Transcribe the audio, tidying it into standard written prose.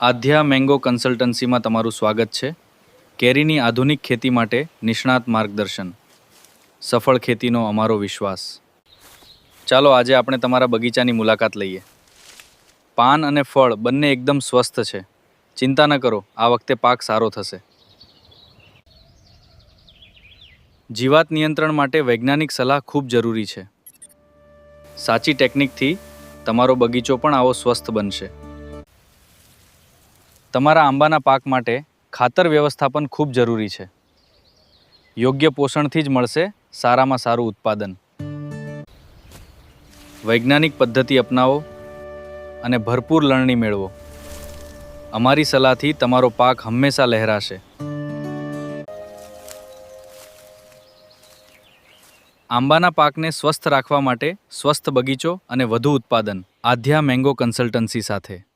આધ્યા mango કન્સલ્ટન્સીમાં તમારું સ્વાગત છે. કેરીની આધુનિક ખેતી માટે નિષ્ણાત માર્ગદર્શન. સફળ ખેતીનો અમારો વિશ્વાસ. ચાલો આજે આપણે તમારા બગીચાની મુલાકાત લઈએ. પાન અને ફળ બંને એકદમ સ્વસ્થ છે. ચિંતા ન કરો, આ વખતે પાક સારો થશે. જીવાત નિયંત્રણ માટે વૈજ્ઞાનિક સલાહ ખૂબ જરૂરી છે. સાચી ટેકનિકથી તમારો બગીચો પણ આવો સ્વસ્થ બનશે. તમારા આંબાના પાક માટે ખાતર વ્યવસ્થાપન ખૂબ જરૂરી છે. યોગ્ય પોષણથી જ મળશે સારામાં સારું ઉત્પાદન. વૈજ્ઞાનિક પદ્ધતિ અપનાવો અને ભરપૂર લણણી મેળવો. અમારી સલાહથી તમારો પાક હંમેશા લહેરાશે. આંબાના પાકને સ્વસ્થ રાખવા માટે સ્વસ્થ બગીચો અને વધુ ઉત્પાદન આધ્યા મેંગો કન્સલ્ટન્સી સાથે.